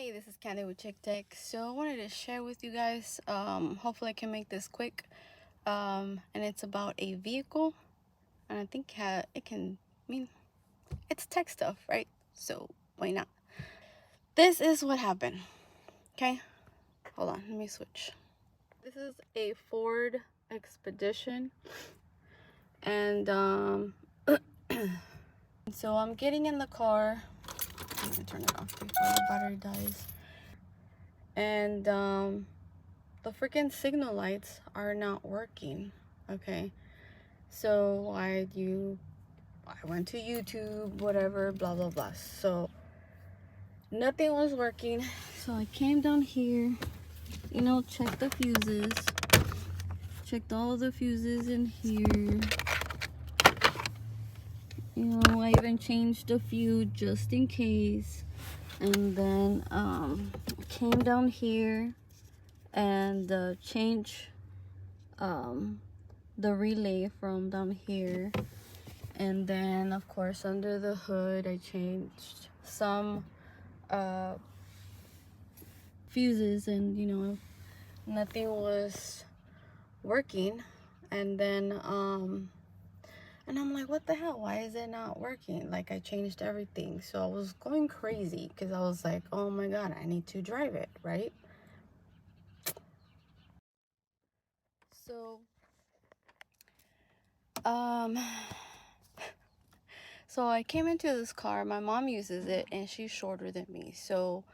Hey, this is Candy with Chick Tech. So I wanted to share with you guys, hopefully I can make this quick, and it's about a vehicle, and I think it can, it's tech stuff, right? So why not? This is what happened, okay? Hold on, let me switch. This is a Ford Expedition, and so I'm getting in the car. I'm gonna turn it off before the battery dies. And the freaking signal lights are not working. Okay, so I went to YouTube, whatever, blah blah blah. So nothing was working. So I came down here, checked the fuses, checked all the fuses in here. I even changed a few just in case. And then came down here and changed the relay from down here. And then of course under the hood I changed some fuses, and nothing was working. And then and I'm like, what the hell, why is it not working? Like, I changed everything. So I was going crazy because I was like, oh my god, I need to drive it, right? So so I came into this car. My mom uses it and she's shorter than me, so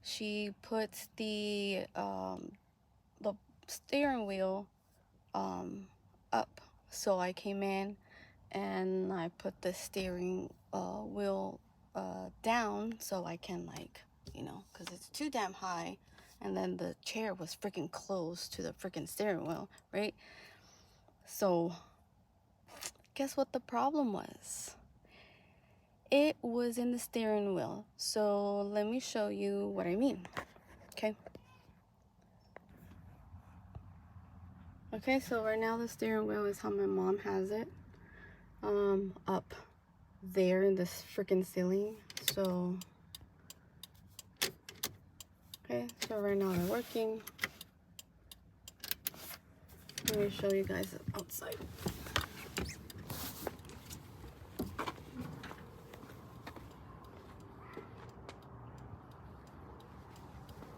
she puts the steering wheel up. So I came in and I put the steering wheel down so I can, because it's too damn high, and then the chair was freaking close to the freaking steering wheel, right? So guess what the problem was? It was in the steering wheel. So let me show you what I mean. Okay, so right now the steering wheel is how my mom has it, up there in this freaking ceiling. So okay, so right now they're working. Let me show you guys outside.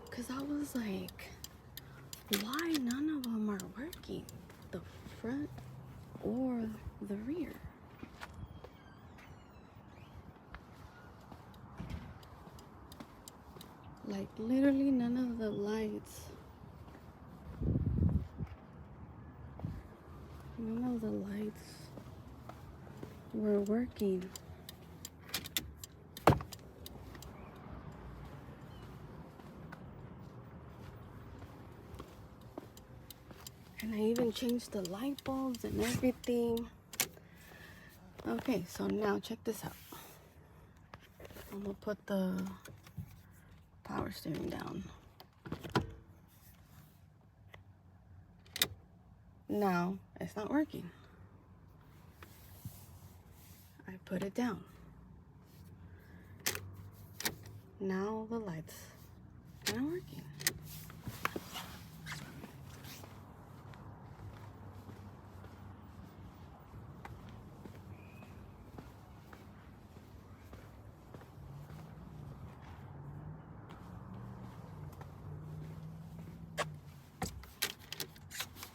Because I was like, why none of them are working? The front or the rear? Like, literally none of the lights. None of the lights were working. And I even changed the light bulbs and everything. Okay, so now check this out. I'm gonna put the power steering down. Now it's not working. I put it down. Now the lights are not working.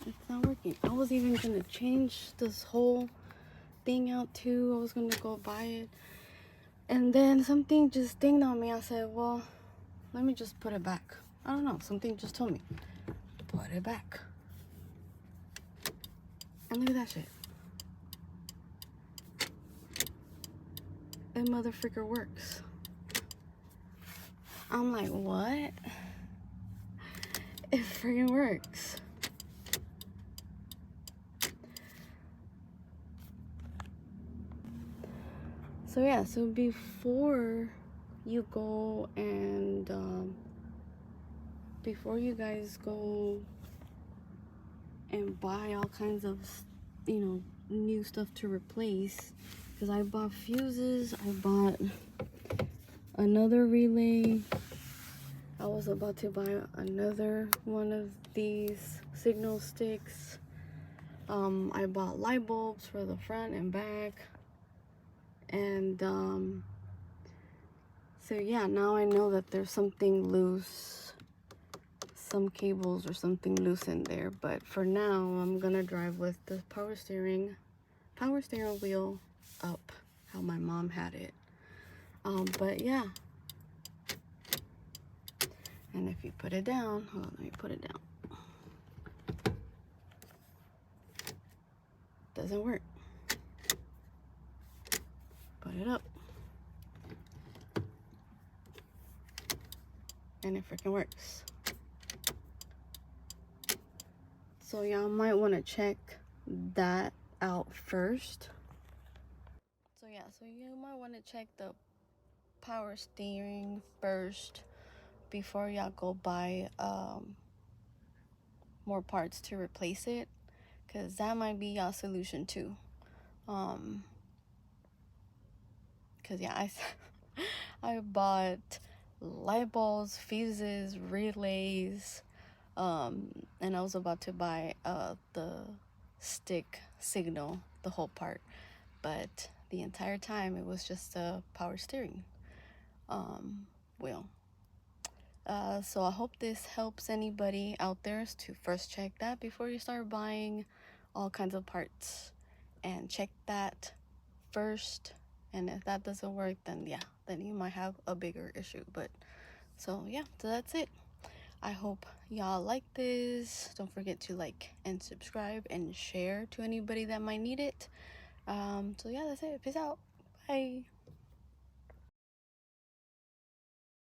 It's not working. I was even gonna change this whole thing out too. I was gonna go buy it. And then something just dinged on me. I said, well, let me just put it back. I don't know. Something just told me, put it back. And look at that shit. That motherfucker works. I'm like, what? It freaking works. So yeah, so before you go and before you guys go and buy all kinds of new stuff to replace, because I bought fuses, I bought another relay, I was about to buy another one of these signal sticks. I bought light bulbs for the front and back, and so yeah, now I know that there's something loose, some cables or something loose in there. But for now, I'm gonna drive with the power steering wheel up, how my mom had it. But yeah, and if you put it down, hold on, let me put it down. Doesn't work. Put it up, and it freaking works. So y'all might want to check that out first. So yeah, so you might want to check the power steering first before y'all go buy more parts to replace it, because that might be y'all solution too. Because yeah, I bought light bulbs, fuses, relays, and I was about to buy the stick signal, the whole part, but the entire time it was just a power steering wheel. So I hope this helps anybody out there to first check that before you start buying all kinds of parts, and check that first. And if that doesn't work, then yeah, then you might have a bigger issue. But so yeah, so that's it. I hope y'all like this. Don't forget to like and subscribe and share to anybody that might need it. So yeah, that's it. Peace out. Bye.